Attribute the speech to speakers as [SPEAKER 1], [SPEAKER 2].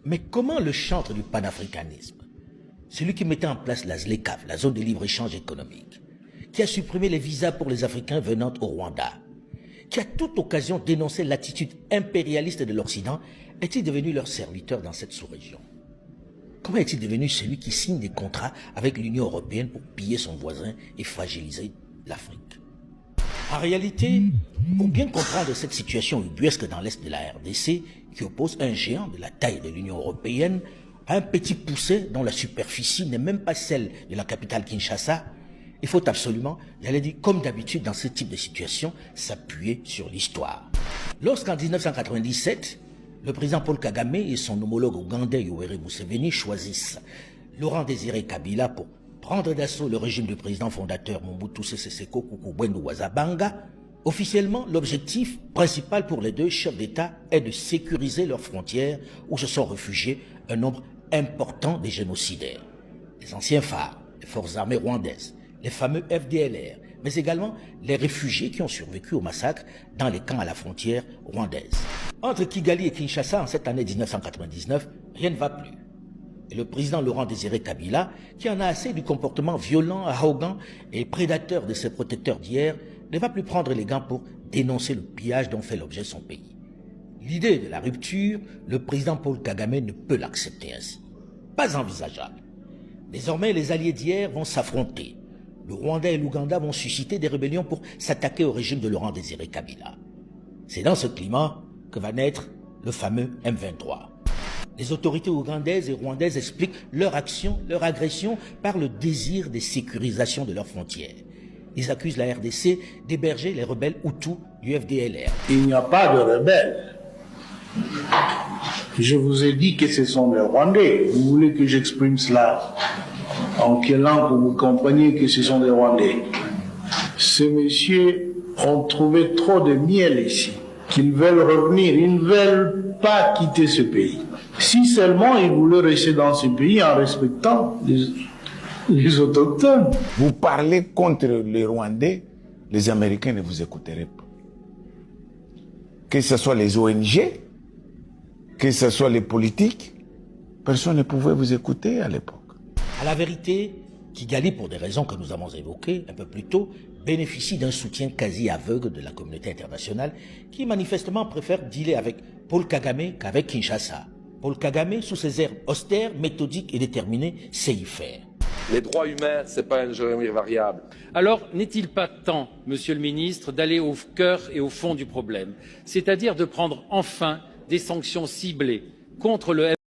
[SPEAKER 1] Mais comment le chantre du panafricanisme, celui qui mettait en place la ZLECAf, la zone de libre-échange économique, qui a supprimé les visas pour les Africains venant au Rwanda, qui a toute occasion dénoncé l'attitude impérialiste de l'Occident, est-il devenu leur serviteur dans cette sous-région? Comment est-il devenu celui qui signe des contrats avec l'Union européenne pour piller son voisin et fragiliser l'Afrique? En réalité, pour bien comprendre cette situation ubuesque dans l'est de la RDC, qui oppose un géant de la taille de l'Union européenne à un petit poucet dont la superficie n'est même pas celle de la capitale Kinshasa, il faut absolument, j'allais dire comme d'habitude dans ce type de situation, s'appuyer sur l'histoire. Lorsqu'en 1997, le président Paul Kagame et son homologue ougandais Yoweri Museveni choisissent Laurent Désiré Kabila pour prendre d'assaut le régime du président fondateur Mobutu Sese Seko Kuku-Bwendo Wazabanga, officiellement, l'objectif principal pour les deux chefs d'État est de sécuriser leurs frontières où se sont réfugiés un nombre important de génocidaires. Les anciens phares, les forces armées rwandaises, les fameux FDLR, mais également les réfugiés qui ont survécu au massacre dans les camps à la frontière rwandaise. Entre Kigali et Kinshasa en cette année 1999, rien ne va plus. Et le président Laurent Désiré Kabila, qui en a assez du comportement violent, arrogant et prédateur de ses protecteurs d'hier, ne va plus prendre les gants pour dénoncer le pillage dont fait l'objet son pays. L'idée de la rupture, le président Paul Kagame ne peut l'accepter ainsi. Pas envisageable. Désormais, les alliés d'hier vont s'affronter. Le Rwanda et l'Ouganda vont susciter des rébellions pour s'attaquer au régime de Laurent Désiré Kabila. C'est dans ce climat que va naître le fameux M23. Les autorités ougandaises et rwandaises expliquent leur action, leur agression par le désir de sécurisation de leurs frontières. Ils accusent la RDC d'héberger les rebelles Hutus du FDLR.
[SPEAKER 2] Il n'y a pas de rebelles. Je vous ai dit que ce sont les Rwandais. Vous voulez que j'exprime cela en quelle langue pour vous compreniez que ce sont des Rwandais? Ces messieurs ont trouvé trop de miel ici, qu'ils veulent revenir. Ils ne veulent pas quitter ce pays. Si seulement ils voulaient rester dans ce pays en respectant les autochtones.
[SPEAKER 3] Vous parlez contre les Rwandais, les Américains ne vous écouteraient pas. Que ce soit les ONG, que ce soit les politiques, personne ne pouvait vous écouter à l'époque.
[SPEAKER 1] À la vérité, Kigali, pour des raisons que nous avons évoquées un peu plus tôt, bénéficie d'un soutien quasi aveugle de la communauté internationale qui manifestement préfère dealer avec Paul Kagame qu'avec Kinshasa. Paul Kagame, sous ses airs austères, méthodiques et déterminés, sait y faire.
[SPEAKER 4] Les droits humains, ce n'est pas une géométrie variable.
[SPEAKER 5] Alors, n'est-il pas temps, Monsieur le Ministre, d'aller au cœur et au fond du problème, c'est-à-dire de prendre enfin des sanctions ciblées contre le